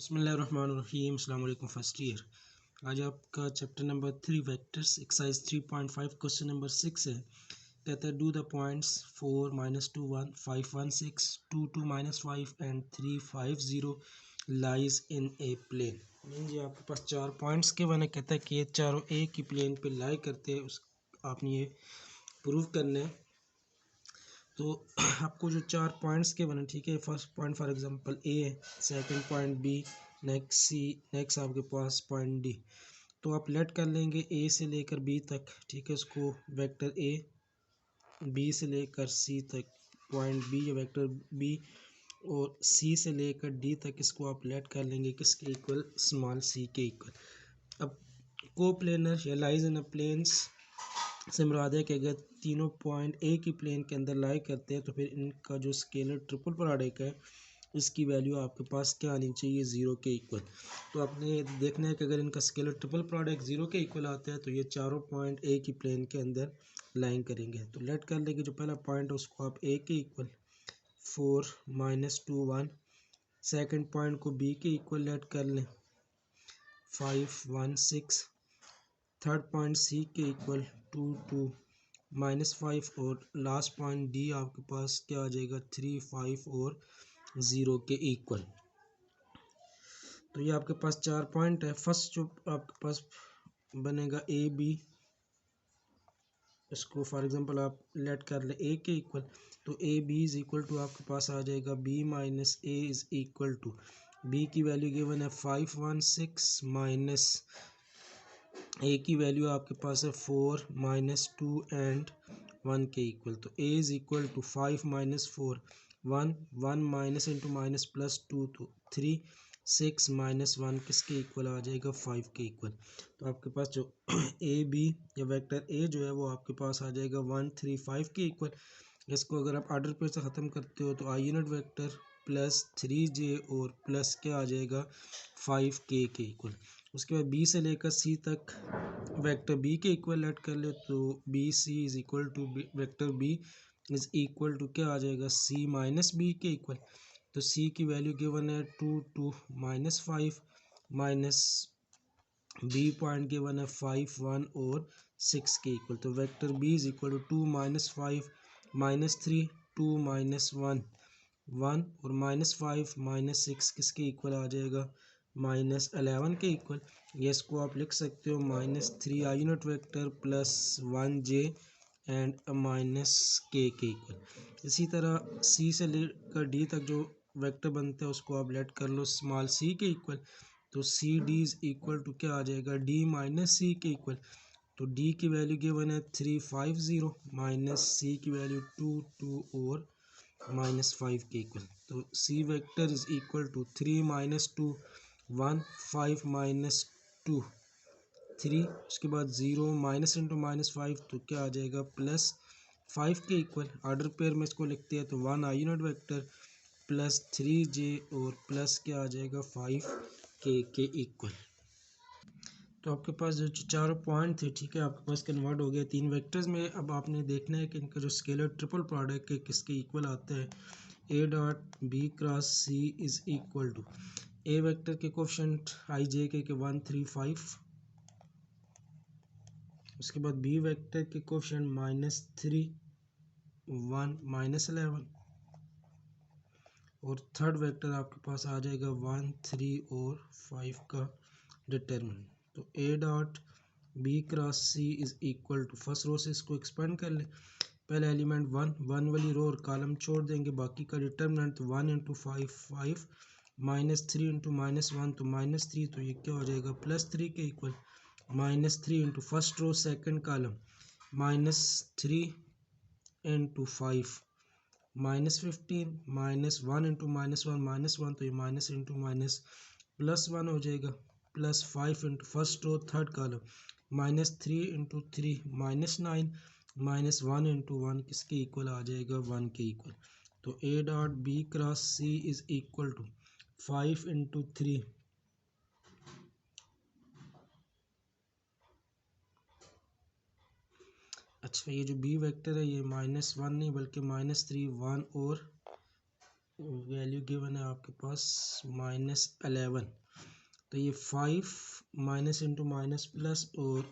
बिस्मिल्लाहिर्रहमानिर्रहीम। अस्सलाम वालेकुम फर्स्ट ईयर। आज आपका chapter number 3 vectors exercise 3.5 question number 6 है। कहता है do the points 4 -2 1 5 1 6 2 2 -5 and 3 5 0 lies in a plane. जी आपके पास 4 पॉइंट्स के बने। कहता है कि ये चारों एक ही प्लेन पे लाई करते हैं। उस आपने ये प्रूव करना है। तो आपको जो 4 पॉइंट्स के बने, ठीक है। फर्स्ट पॉइंट फॉर एग्जांपल ए है, सेकंड पॉइंट बी, नेक्स्ट सी, नेक्स्ट आपके पास पॉइंट डी। तो आप लेट कर लेंगे ए से लेकर बी तक, ठीक है। उसको वेक्टर ए, बी से लेकर सी तक पॉइंट बी या वेक्टर बी, और सी से लेकर डी तक इसको आप लेट कर लेंगे किसके इक्वल, स्मॉल सी के इक्वल। अब कोप्लेनर या लाइज इन अ प्लेन्स से मुराद है कि अगर तीनों पॉइंट एक ही प्लेन के अंदर लाई करते हैं तो फिर इनका जो स्केलर ट्रिपल प्रोडक्ट है इसकी वैल्यू आपके पास क्या आनी चाहिए, ज़ीरो के इक्वल। तो आपने देखना है कि अगर इनका स्केलर ट्रिपल प्रोडक्ट ज़ीरो के इक्वल आता है तो ये चारों पॉइंट एक ही प्लेन के अंदर लाइन करेंगे। तो लेट कर लेंगे जो पहला पॉइंट है उसको आप ए के इक्वल 4 -2 1, सेकेंड पॉइंट को बी के इक्वल लेट कर लें 5 1 6, थर्ड पॉइंट सी के इक्वल 2 2 -5, और लास्ट पॉइंट डी आपके पास क्या आ जाएगा 3 5 और 0 के इक्वल। तो ये आपके पास 4 पॉइंट है। फर्स्ट जो आपके पास बनेगा ए बी, इसको फॉर एग्जांपल आप लेट कर ले ए के इक्वल। तो A B is equal to आपके पास आ जाएगा B minus A is equal to, B की वैल्यू गिवन है 5 1 6 माइनस ए की वैल्यू आपके पास है 4 -2 एंड 1 के इक्वल। तो A is equal to 5 -4 1 1 minus into minus plus 2 तो 3 6 -1 किसके इक्वल आ जाएगा, 5 के इक्वल। तो आपके पास जो ए बी या वेक्टर ए जो है वो आपके पास आ जाएगा 1 3 5 के इक्वल। इसको अगर आप ऑर्डर पे से ख़त्म करते हो तो I unit vector plus 3j और प्लस क्या आ जाएगा 5k के इक्वल। उसके बाद बी से लेकर सी तक वेक्टर बी के इक्वल लेट कर ले तो B C is equal to vector B is equal to क्या आ जाएगा, सी माइनस बी के इक्वल। तो सी की वैल्यू गिवन है 2 2 -5 माइनस बी पॉइंट गिवन है 5 1 और 6 के इक्वल। तो vector B is equal to 2 -5 -3 2 -1 1 और -5 -6 किसके इक्वल आ जाएगा, -11 के इक्वल। ये इसको आप लिख सकते हो -3 I unit vector plus 1j and -k के इक्वल। इसी तरह सी से लेकर डी तक जो वेक्टर बनते हैं उसको आप लेट कर लो स्मॉल सी के इक्वल। तो C D is equal to क्या आ जाएगा, डी माइनस सी के इक्वल। तो डी की वैल्यू गिवन है 3 5 0 माइनस सी की वैल्यू 2 2 और -5 के इक्वल। तो C vector is equal to 3 -2 1 5 -2 3, उसके बाद 0 माइनस इंटू -5 तो क्या आ जाएगा +5 के इक्वल। ऑर्डर पेयर में इसको लिखते हैं तो 1 I unit vector plus 3j और प्लस क्या आ जाएगा 5k के इक्वल। तो आपके पास जो चारों पॉइंट थे, ठीक है, आपके पास कन्वर्ट हो गया 3 वेक्टर्स में। अब आपने देखना है कि इनका जो स्केलर ट्रिपल प्रोडक्ट है किसके इक्वल आता है। A dot B cross C is equal to, A vector के कोफिशिएंट आई जे के 1 3 5, उसके बाद बी वेक्टर के कोफिशिएंट -3 1 -11, और थर्ड वेक्टर आपके पास आ जाएगा 1 3 और 5 का डिटरमिनेंट। तो A dot B cross C is equal to, first row से इसको एक्सपेंड कर ले, पहला एलिमेंट 1 1 वाली रो और कॉलम छोड़ देंगे, बाकी का डिटरमिनेंट 1 इंटू 5 5 -3 इंटू -1 तो -3, तो ये क्या हो जाएगा +3 के equal. -3 into first row second column -3 into 5 -15 -1 into -1 -1 तो ये माइनस इंटू माइनस +1 हो जाएगा, +5 into first row third column -3 into 3 -9 -1 into 1 किसके इक्वल आ जाएगा, 1 के इक्वल। तो A dot B cross C is equal to 5 into 3 अच्छा, ये जो बी वेक्टर है ये -1 नहीं बल्कि -3 1 और वैल्यू गिवन है आपके पास -11, तो ये 5 माइनस इंटू माइनस प्लस और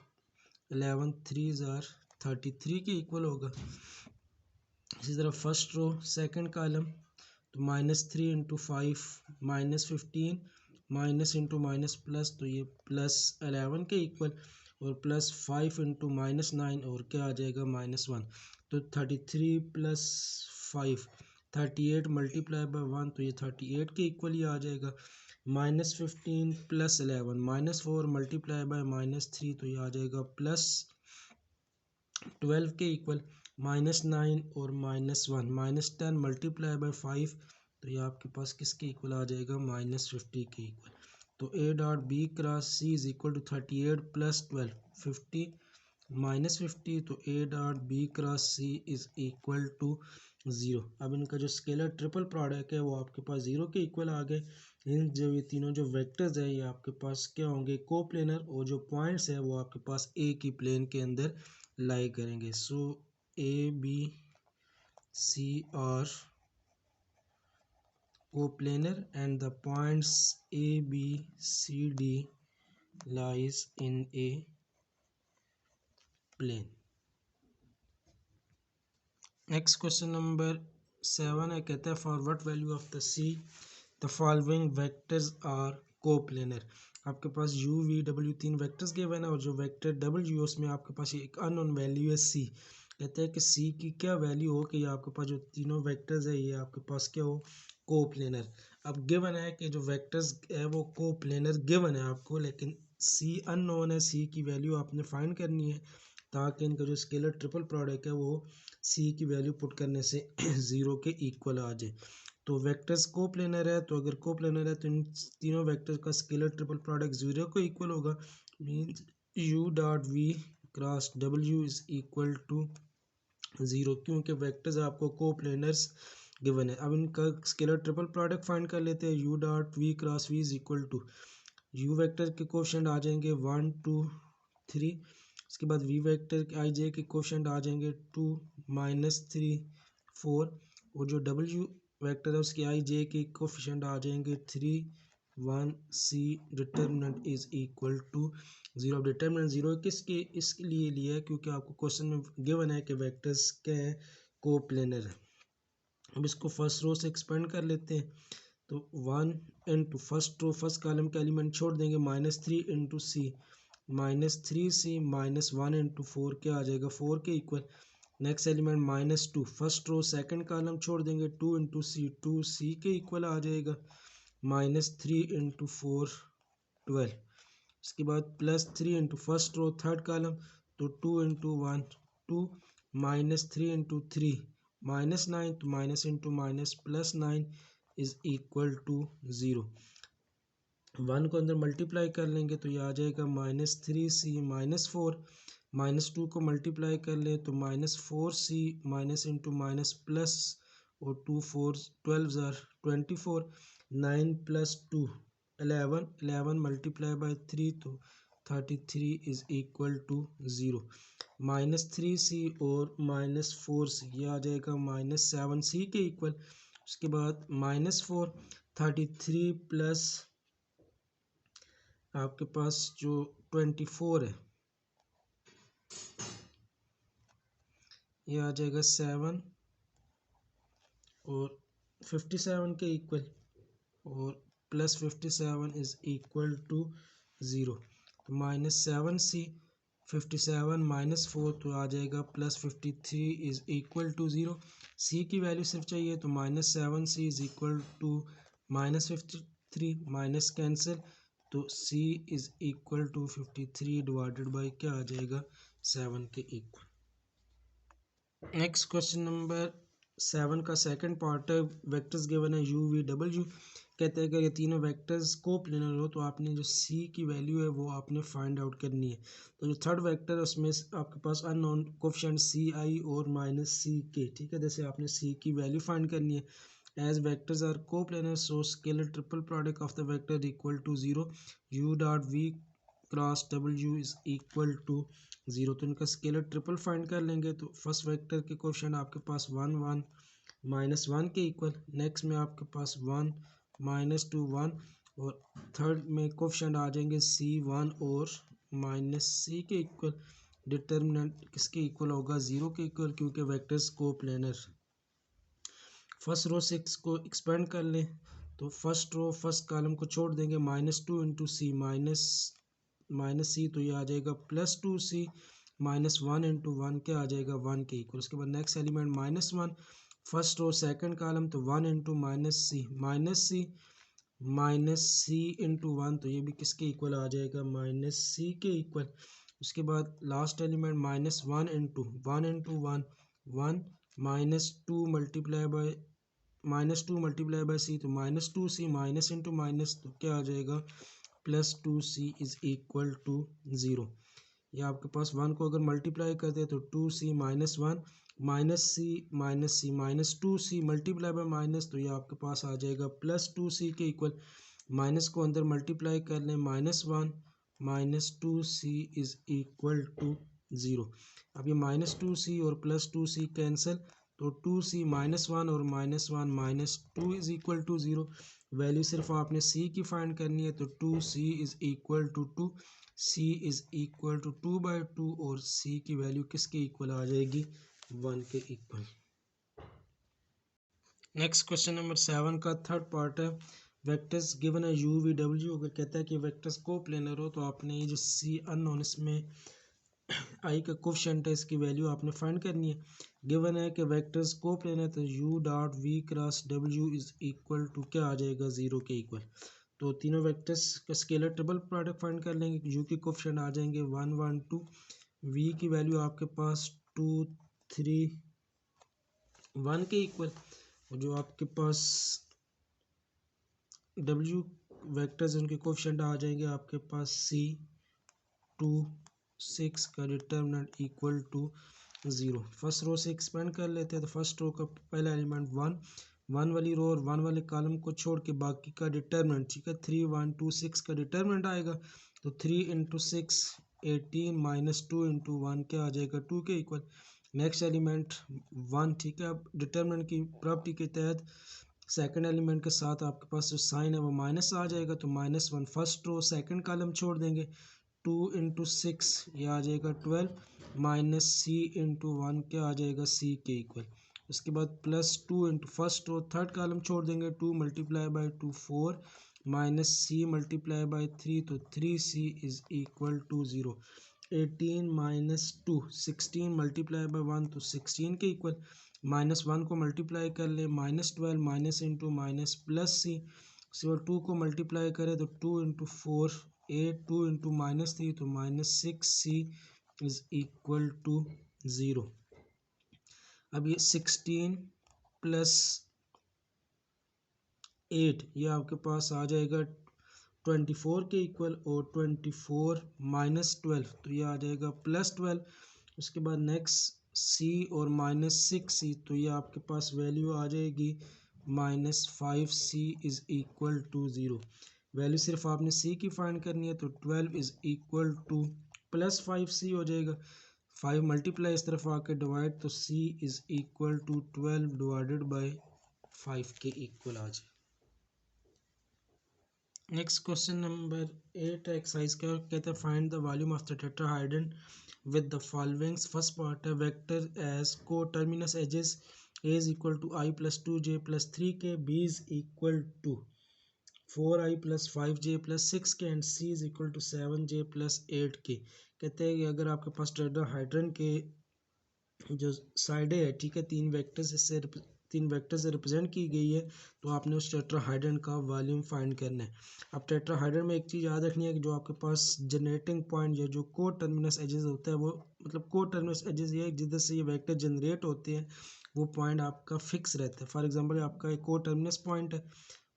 11 3 ज़ार 33 के इक्वल होगा। इसी तरह फर्स्ट रो सेकंड कॉलम, तो -3 into 5 -15 minus into minus plus, तो ये +11 के इक्वल, और +5 इंटू -9 और क्या आ जाएगा -1, तो 33 + 5 38 मल्टीप्लाई बाय 1, तो ये 38 के इक्वल ही आ जाएगा। -15 + 11 -4 मल्टीप्लाई बाय -3, तो ये आ जाएगा +12 के इक्वल। -9 और -1 -10 मल्टीप्लाई बाय 5, तो ये आपके पास किसके इक्वल आ जाएगा -50 के इक्वल। तो A dot B cross C is equal to 38 + 12 50 -50, तो A dot B cross C is equal to 0। अब इनका जो स्केलर ट्रिपल प्रोडक्ट है वो आपके पास 0 के इक्वल आ गए। इन जो ये तीनों जो वेक्टर्स है ये आपके पास क्या होंगे, कोप्लेनर, और जो पॉइंट्स है वो आपके पास ए की प्लेन के अंदर लाई करेंगे। सो ABC are coplanar and the points ABCD lies in a plane। Next question number 7 है, कहता है for what value of the C the following vectors are coplanar. आपके पास U V W तीन वेक्टर्स गिवन है और जो वेक्टर W उसमें आपके पास एक अननोन वैल्यू है C। कहते हैं कि C की क्या वैल्यू हो कि आपके पास जो तीनों वेक्टर्स है ये आपके पास क्या हो, कोप्लेनर। अब गिवन है कि जो वेक्टर्स है वो कोप्लेनर गिवन है आपको, लेकिन C अननोन है, C की वैल्यू आपने फाइंड करनी है ताकि इनका जो स्केलर ट्रिपल प्रोडक्ट है वो C की वैल्यू पुट करने से 0 के इक्वल आ जाए। तो वेक्टर्स कोप्लेनर है, तो अगर कोप्लेनर है तो इन तीनों वेक्टर्स का स्केलर ट्रिपल प्रोडक्ट 0 को इक्वल होगा। Means U dot V cross W is equal to 0, क्योंकि वेक्टर्स आपको कोप्लेनर्स गिवन है। अब इनका स्केलर ट्रिपल प्रोडक्ट फाइंड कर लेते हैं। U dot V cross V is equal to, U vector के कोएफिशिएंट आ जाएंगे 1 2 3, उसके बाद V वेक्टर के IJ के कोएफिशिएंट आ जाएंगे 2 -3 4, और जो W वेक्टर है उसके IJ के कोएफिशिएंट आ जाएंगे 3 1 C। Determinant is equal to 0। Determinant 0 किसके इसके लिए लिया है क्योंकि आपको क्वेश्चन में गिवन है कि वेक्टर्स क्या है, कोप्लेनर है। अब इसको फर्स्ट रो से एक्सपेंड कर लेते हैं, तो 1 into first row first column के एलिमेंट छोड़ देंगे -3 इंटू C -3C -1 इंटू 4 क्या आ जाएगा 4 के equal. Next element -2 first row second column छोड़ देंगे 2 इंटू C 2C के इक्वल आ जाएगा। -3 इंटू 4 12, उसके बाद +3 into first row third column, तो 2 इंटू 1 2 -3 इंटू 3 -9, तो minus into minus +9 is equal to 0। 1 को अंदर मल्टीप्लाई कर लेंगे तो ये आ जाएगा -3C -4, -2 को मल्टीप्लाई कर लें तो -4C minus into minus plus, और 2 4 12 ज़ार 24, 9 + 2 11, 11 मल्टीप्लाई बाय 3 तो 33 इज इक्वल टू 0। -3C और -4C ये आ जाएगा -7C के इक्वल। उसके बाद -4 33 प्लस आपके पास जो 24 है ये आ जाएगा 7 और 57 के इक्वल, और +57 इज इक्वल टू 0। तो -7C 57 -4 तो आ जाएगा +53 इज इक्वल टू 0। C की वैल्यू सिर्फ चाहिए तो -7C is equal to -53 minus cancel, तो C is equal to 53 divided by क्या आ जाएगा 7 के इक्वल। नेक्स्ट क्वेश्चन नंबर 7 का सेकंड पार्ट है, वेक्टर्स गिवन है UVW। कहते हैं कि ये तीनों वेक्टर्स कोप्लेनर हो तो आपने जो C की वैल्यू है वो आपने फाइंड आउट करनी है। तो जो थर्ड वेक्टर है उसमें आपके पास अननोन कोएफिशिएंट CI और -CK, ठीक है। जैसे आपने C की वैल्यू फाइंड करनी है। As vectors are coplanar so scalar triple product of the vector equal to 0। U dot V cross W is equal to 0। तो इनका स्केलर ट्रिपल फाइंड कर लेंगे तो फर्स्ट वेक्टर के कोएफिशिएंट आपके पास 1 1 -1 के इक्वल। नेक्स्ट में आपके पास 1 -2 1 और थर्ड में कोफिशिएंट आ जाएंगे C1 और -C के इक्वल। डिटर्मिनेंट किसके इक्वल होगा? 0 के इक्वल, क्योंकि वेक्टर्स कोप्लेनर। फर्स्ट रो से को एक्सपेंड कर लें तो फर्स्ट रो फर्स्ट कॉलम को छोड़ देंगे, -2 इंटू सी माइनस सी, तो ये आ जाएगा +2C -1 इंटू 1 क्या आ जाएगा? 1 के इक्वल। उसके बाद next element -1 first row second column, तो 1 इंटू माइनस सी इंटू 1, तो ये भी किसके इक्वल आ जाएगा? -C के इक्वल। उसके बाद last element -1 into 1 1 -2 multiply by C, तो -2C माइनस इंटू माइनस, तो क्या आ जाएगा? +2C is equal to 0। या आपके पास 1 को अगर मल्टीप्लाई करते हैं तो 2C -1 -2C multiply by minus, तो ये आपके पास आ जाएगा +2C के इक्वल। माइनस को अंदर मल्टीप्लाई कर लें, -1 -2C इज इक्वल टू 0। अब ये -2C और +2C कैंसिल, तो 2C -1 और -1 -2 इज इक्वल टू 0। वैल्यू सिर्फ आपने C की फाइंड करनी है, तो 2C is equal to 2, C is equal to 2/2 और C की वैल्यू किसके इक्वल आ जाएगी? 1 के इक्वल। नेक्स्ट क्वेश्चन नंबर 7 का थर्ड पार्ट है। वेक्टर्स गिवन है u v w। अगर कहता है कि वेक्टर्स को प्लेनर हो, तो आपने ये जो C अननोन इसमें आई का कोफिशिएंट है, इसकी वैल्यू आपने फाइंड करनी है। गिवन है कि वेक्टर्स को प्लेनर, तो u dot v cross w is equal to क्या आ जाएगा? 0 के इक्वल। तो तीनों वेक्टर्स का स्केलर ट्रिपल प्रोडक्ट फाइंड कर लेंगे। u की कोफिशिएंट आ जाएंगे 1 1 2, v की वैल्यू आपके पास 2 3 1 के इक्वल, और जो आपके पास w वेक्टर्स उनके कोफिशिएंट आ जाएंगे आपके पास 2 6 का determinant equal to 0। First row से एक्सपेंड कर लेते हैं, तो फर्स्ट रो का पहला एलिमेंट 1 वाली रो और 1 वाले कॉलम को छोड़ के बाकी का डिटर्मिनेंट, ठीक है, 3 1 2 6 का डिटर्मिनेंट आएगा। तो 3 इंटू 6 18 -2 इंटू 1 क्या आ जाएगा? 2 के इक्वल। नेक्स्ट एलिमेंट 1, ठीक है। अब डिटर्मिनेंट की प्रॉपर्टी के तहत सेकंड एलिमेंट के साथ आपके पास जो साइन है वो माइनस आ जाएगा, तो -1 फर्स्ट रो सेकंड कॉलम छोड़ देंगे, 2 इंटू 6 ये आ जाएगा 12 माइनस C इंटू 1 क्या आ जाएगा? C के इक्वल। उसके बाद +2 into first row third column छोड़ देंगे, 2 multiply by 2 4 minus C multiply by 3, तो 3C is equal to 0। 18 -2 16 multiply by 1, तो 16 के इक्वल। -1 को मल्टीप्लाई कर ले, -12 minus into minus plus C, उसके बाद 2 को मल्टीप्लाई करें तो 2 इंटू 4 8 2 इंटू -3, तो -6C इज इक्वल टू 0। अब ये 16 प्लस 8 ये आपके पास आ जाएगा 24 के इक्वल, और 24 -12 तो ये आ जाएगा +12। उसके बाद नेक्स्ट C और -6C, तो ये आपके पास वैल्यू आ जाएगी -5C is equal to 0। Value सिर्फ आपने C की फाइंड करनी है, तो 12 इज इक्वल टू +5C हो जाएगा। 5 मल्टीप्लाई इस तरफ आके डिवाइड, तो C is equal to 12 divided by 5 के इक्वल आ जाए। नेक्स्ट क्वेश्चन नंबर 8 एक्सरसाइज का, कहता है find the volume of the tetrahedron with the followings. First part है vector edge coterminous edges a is equal to i + 2j + 3k, b is equal to 4i + 5j + 6k and c is equal to 7j + 8k। कहते हैं कि अगर आपके पास टेट्राहाइड्रन के जो साइडें है, ठीक है, तीन वेक्टर से रिप्रेजेंट की गई है, तो आपने उस टेट्राहाइड्रन का वॉल्यूम फाइंड करना है। अब टेट्राहाइड्रन में एक चीज़ याद रखनी है कि जो आपके पास जनरेटिंग पॉइंट या जो को टर्मिनस एजेस होता है, वो मतलब को टर्मिनस एजेस ये है जिधर से ये वेक्टर जनरेट होते हैं, वो पॉइंट आपका फिक्स रहता है। फॉर एग्जांपल आपका एक को टर्मिनस पॉइंट है,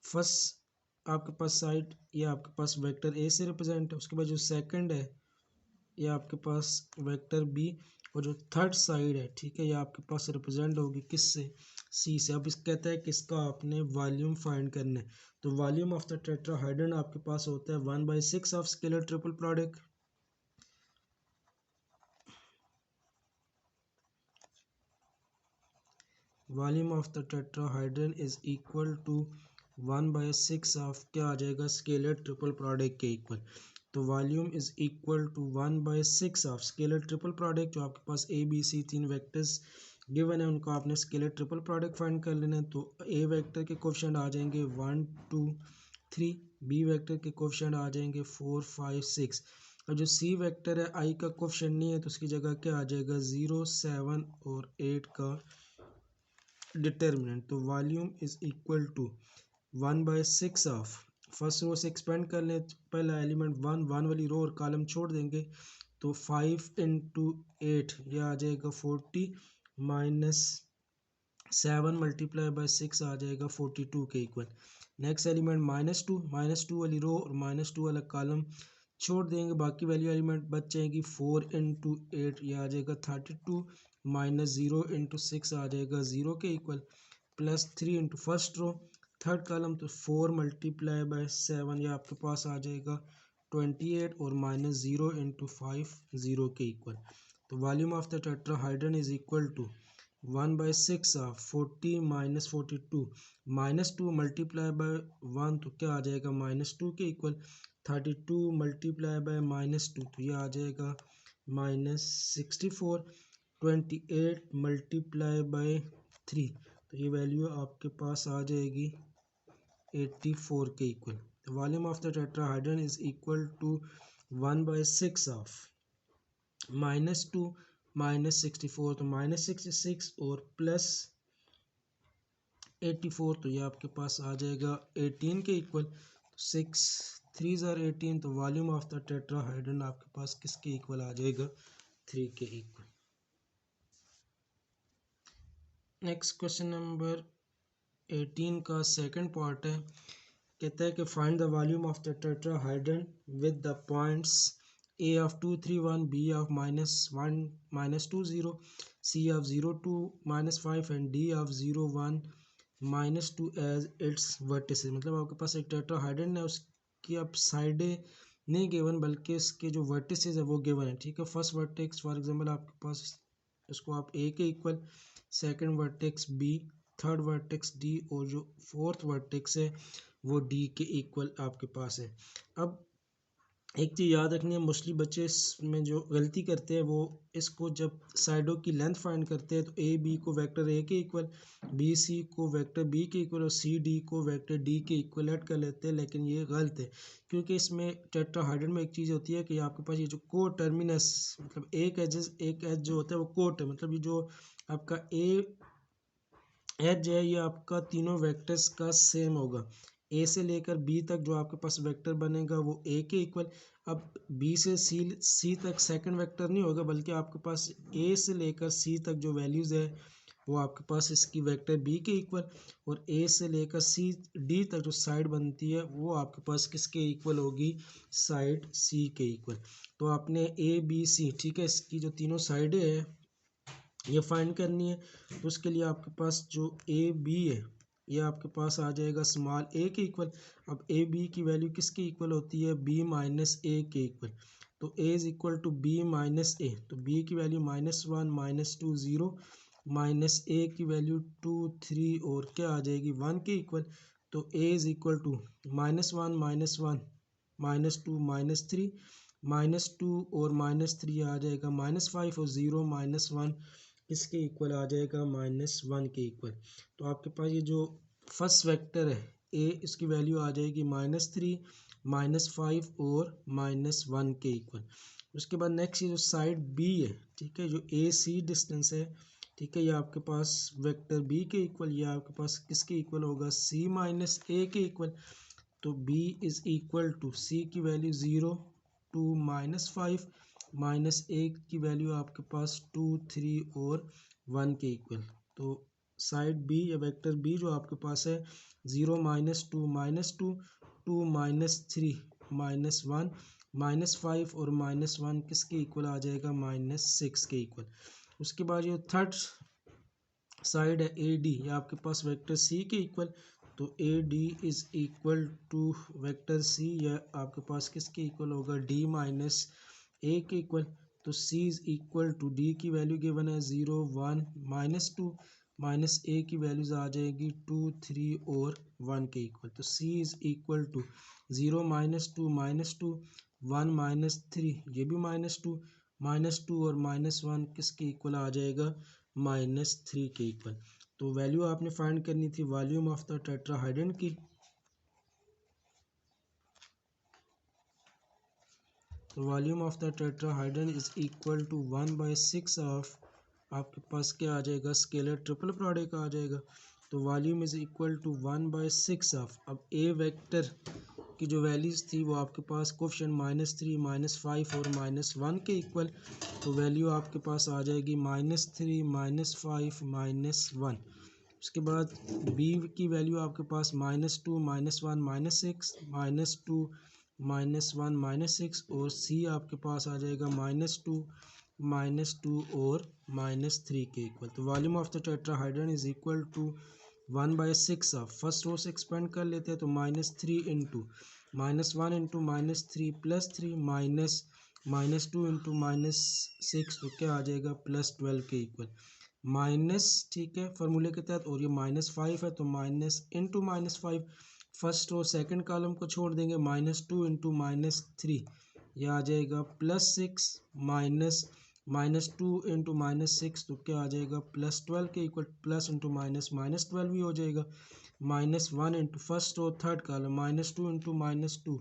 फर्स्ट आपके पास साइड ये आपके पास वेक्टर ए से रिप्रेजेंट है, उसके बाद जो सेकंड है ये आपके पास वेक्टर बी, और जो थर्ड साइड है, ठीक है, ये आपके पास रिप्रेजेंट होगी किससे? सी से। अब इस कहता है किसका आपने वॉल्यूम फाइंड करना है, तो वॉल्यूम ऑफ द टेट्राहाइड्रन आपके पास होता है 1/6 of scalar triple product volume of the tetrahedral is equal to 1/6 of क्या आ जाएगा स्केलर ट्रिपल प्रोडक्ट के इक्वल। तो volume is equal to 1/6 of scalar triple product. जो आपके पास ए बी सी तीन वेक्टर्स गिवन है उनको आपने स्केलर ट्रिपल प्रोडक्ट फाइंड कर लेना है। तो ए वेक्टर के कोफिशिएंट आ जाएंगे 1 2 3, बी वेक्टर के कोफिशिएंट आ जाएंगे 4 5 6। और जो सी वेक्टर है आई का कोफिशिएंट नहीं है तो उसकी जगह क्या आ जाएगा 0 7 और 8 का डिटर्मिनेंट। तो volume is equal to 1/6 of first row से एक्सपेंड कर लें। पहला एलिमेंट 1 वाली रो और कॉलम छोड़ देंगे तो 5 इंटू 8 ये आ जाएगा 40 माइनस 7 मल्टीप्लाई बाय 6 आ जाएगा 42 के इक्वल। नेक्स्ट एलिमेंट -2 वाली रो और -2 वाला कॉलम छोड़ देंगे, बाकी वैल्यू एलिमेंट बच जाएगी 4 इंटू 8 ये आ जाएगा 32 माइनस 0 इंटू 6 आ जाएगा 0 के equal, plus 3 into first row third column तो 4 मल्टीप्लाई बाय 7 ये आपके पास आ जाएगा 28 और माइनस 0 इंटू 5 0 के इक्वल। तो volume of the tetrahedral is equal to 1/6 of 40 minus 42 -2 multiply by 1 तो क्या आ जाएगा -2 के इक्वल, 32 मल्टीप्लाई बाय -2 तो ये आ जाएगा -64, 28 मल्टीप्लाई बाय 3 तो ये वैल्यू आपके पास आ जाएगी 84 के इक्वल। तो volume of the tetrahedral is equal to 1/6 of -2 -64 तो -66 और प्लस 84 तो ये आपके पास आ जाएगा 18 के इक्वल। 6 3 आर 18 तो वॉल्यूम ऑफ द टेट्राहाइड्रल आपके पास किसके इक्वल आ जाएगा 3 के इक्वल। नेक्स्ट क्वेश्चन नंबर 18 का सेकंड पार्ट है, कहता है कि find the volume of the tetrahedral with the points A of 2 3 1, B of -1 -2 0, C of 0 2 -5 and D of 0 1 -2 as its vertices। मतलब आपके पास एक टेट्राहाइड्रल है, उसकी अब साइडें नहीं गिवन बल्कि इसके जो वर्टिसेस है वो गिवन है। ठीक है, फर्स्ट वर्टेक्स फॉर एग्जांपल आपके पास इसको आप A के equal, second vertex B, third vertex D और जो फोर्थ वर्टेक्स है वो D के इक्वल आपके पास है। अब एक चीज़ याद रखनी है, मोस्टली बच्चे इसमें जो गलती करते हैं वो इसको जब साइडों की लेंथ फाइंड करते हैं तो ए बी को वेक्टर ए के इक्वल, बी सी को वेक्टर बी के इक्वल और सी डी को वेक्टर डी के इक्वल ऐड कर लेते हैं, लेकिन ये गलत है क्योंकि इसमें टेट्राहाइड्रल में एक चीज़ होती है कि आपके पास ये जो को टर्मिनस मतलब एक एज जो होता है वो कोट है, मतलब ये जो आपका एज है ये आपका तीनों वेक्टर्स का सेम होगा। ए से लेकर बी तक जो आपके पास वेक्टर बनेगा वो ए के इक्वल। अब बी से सी तक सेकंड वेक्टर नहीं होगा बल्कि आपके पास ए से लेकर सी तक जो वैल्यूज़ है वो आपके पास इसकी वेक्टर बी के इक्वल, और ए से लेकर सी डी तक जो साइड बनती है वो आपके पास किसके इक्वल होगी, साइड सी के इक्वल। तो आपने ए बी सी, ठीक है, इसकी जो तीनों साइडें हैं ये फाइंड करनी है। तो उसके लिए आपके पास जो ए बी है ये आपके पास आ जाएगा स्मॉल ए के इक्वल। अब ए बी की वैल्यू किसके इक्वल होती है, बी माइनस ए के इक्वल। तो A is equal to B minus A, तो बी की वैल्यू -1 -2 0, माइनस ए की वैल्यू 2 3 और क्या आ जाएगी 1 के इक्वल। तो ए इज इक्वल टू -1 -2 -3, -2 और -3 आ जाएगा -5 और 0 -1 इसके इक्वल आ जाएगा -1 के इक्वल। तो आपके पास ये जो फर्स्ट वेक्टर है ए, इसकी वैल्यू आ जाएगी -3 -5 और -1 के इक्वल। उसके बाद नेक्स्ट ये जो साइड बी है, ठीक है, जो ए सी डिस्टेंस है, ठीक है, ये आपके पास वेक्टर बी के इक्वल, ये आपके पास किसके इक्वल होगा, सी माइनस ए के इक्वल। तो बी इज इक्वल टू सी की वैल्यू 0 2 -5 माइनस ए की वैल्यू आपके पास 2 3 और 1 के इक्वल। तो साइड बी या वेक्टर बी जो आपके पास है 0 -2 -2 2 -3 -1 -5 और -1 किसके इक्वल आ जाएगा, -6 के इक्वल। उसके बाद जो थर्ड साइड है ए डी, ये आपके पास वेक्टर सी के इक्वल। तो A D is equal to vector C, या आपके पास किसके इक्वल होगा, डी माइनस ए के इक्वल। तो सी इज इक्वल टू डी की वैल्यू गिवन है 0 1 -2 माइनस ए की वैल्यूज आ जाएगी 2, 3 और 1 के इक्वल। तो सी इज़ इक्वल टू 0 -2 -2 1 -3, ये भी -2 और -1 किसके इक्वल आ जाएगा, -3 के इक्वल। तो वैल्यू आपने फाइंड करनी थी वॉल्यूम ऑफ द टेट्राहाइड्रन की। तो volume of the tetrahedron is equal to 1/6 of, आपके पास क्या आ जाएगा, स्केलर ट्रिपल प्रोडक्ट आ जाएगा। तो volume is equal to 1/6 of, अब ए वेक्टर की जो वैल्यूज़ थी वो आपके पास कोफिशिएंट -3 -5 और -1 के इक्वल। तो वैल्यू आपके पास आ जाएगी -3 -5 -1। उसके बाद बी की वैल्यू आपके पास -2 -1 -6 -2 -1 -6 और सी आपके पास आ जाएगा -2 और -3 के इक्वल। तो volume of the tetrahedron is equal to 1/6 of, first row से एक्सपेंड कर लेते हैं तो -3 इंटू -1 इंटू -3 +3 -2 इंटू -6, तो क्या आ जाएगा +12 के इक्वल। माइनस, ठीक है, फार्मूले के तहत, और ये -5 है तो माइनस इंटू -5, फर्स्ट और सेकंड कॉलम को छोड़ देंगे, -2 इंटू -3, यह आ जाएगा +6 -2 इंटू -6, तो क्या आ जाएगा +12 के इक्वल। प्लस इंटू माइनस -12 भी हो जाएगा। -1 इंटू फर्स्ट और थर्ड कॉलम, -2 इंटू -2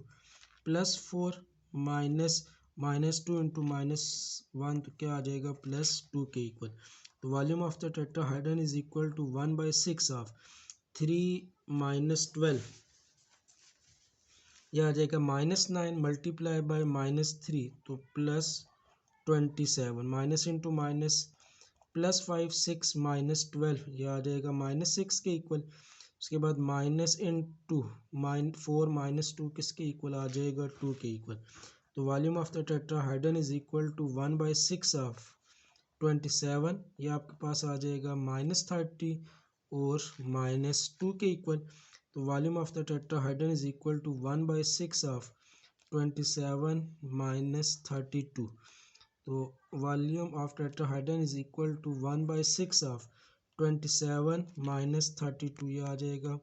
+4 -2 इंटू -1, तो क्या आ जाएगा +2 के इक्वल। तो volume of the tetrahedron is equal to 1/6 of 3 -12, यह आ जाएगा -9 मल्टीप्लाई बाय -3, तो +27, माइनस इंटू माइनस +5 6 -12, यह आ जाएगा -6 के इक्वल। उसके बाद माइनस इंटू -4 -2 किसके इक्वल आ जाएगा, 2 के इक्वल। तो volume of the tetrahedron is equal to 1/6 of 27, ये आपके पास आ जाएगा -30 और -2 के इक्वल। तो volume of the tetrahedron is equal to 1/6 of 27 -32। तो volume of tetrahedron is equal to 1/6 of 27 -32, ये आ जाएगा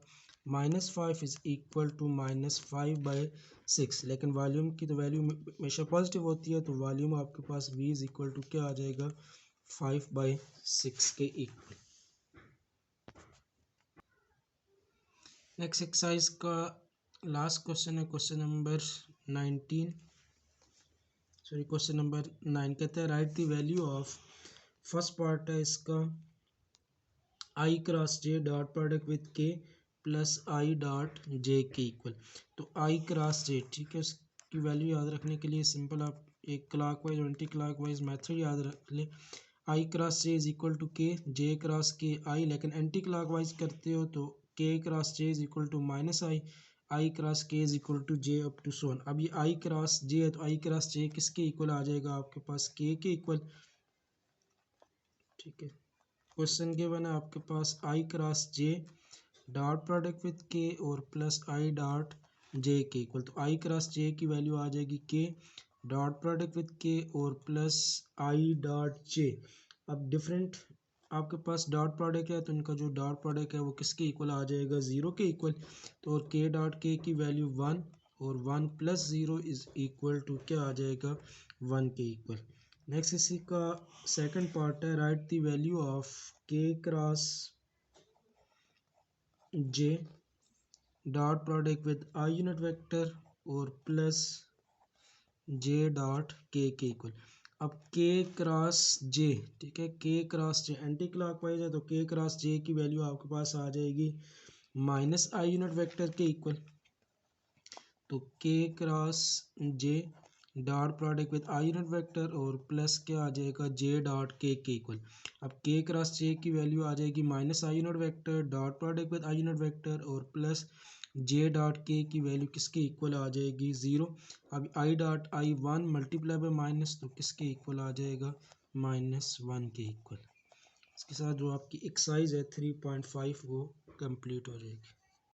-5 इज इक्वल टू -5/6। लेकिन वॉल्यूम की तो वैल्यू हमेशा पॉजिटिव होती है, तो वॉल्यूम आपके पास v इज इक्वल टू क्या आ जाएगा, 5/6 के इक्वल। नेक्स्ट एक्सरसाइज का लास्ट क्वेश्चन है question number 19, sorry question number 9। कहता है right the value of, first part है इसका i cross j dot product with k plus i dot j के इक्वल। तो i क्रॉस j, ठीक है, उसकी वैल्यू याद रखने के लिए सिंपल आप एक क्लॉकवाइज और एंटी क्लॉकवाइज मेथड याद रख लें। i cross j is equal to k, j cross k i, लेकिन एंटी क्लॉकवाइज करते हो तो k cross j is equal to -i, i cross k is equal to j up to so on. अब ये i cross j है तो i cross j किसके equal आ जाएगा, आपके पास k के इक्वल, ठीक है। क्वेश्चन गिवन है आपके पास i cross j dot product with k और प्लस i डॉट j के इक्वल। तो i क्रॉस j की वैल्यू आ जाएगी k dot product with k और प्लस i डॉट j। अब डिफरेंट आपके पास डॉट प्रोडक्ट है तो इनका जो डॉट प्रोडक्ट है वो किसके इक्वल आ जाएगा, 0 के इक्वल। तो और k डॉट k की वैल्यू 1 और 1 प्लस 0 इज इक्वल टू क्या आ जाएगा, 1 के इक्वल। नेक्स्ट इसी का सेकंड पार्ट है right the value of k cross j dot product with i unit vector और प्लस j डॉट k के इक्वल। अब k क्रॉस j, ठीक है, k cross j anti clockwise है तो k क्रॉस j की value आपके पास आ जाएगी -i यूनिट वेक्टर के इक्वल। तो k cross j dot product with i unit vector और प्लस क्या आ जाएगा, j डॉट k के इक्वल। अब k क्रॉस j की वैल्यू आ जाएगी -i unit vector dot product with i unit vector और प्लस j डॉट k की वैल्यू किसके इक्वल आ जाएगी, 0। अब i dot i 1 multiply by minus, तो किसके इक्वल आ जाएगा, -1 के इक्वल। इसके साथ जो आपकी एक्सरसाइज है 3.5 वो कंप्लीट हो जाएगी।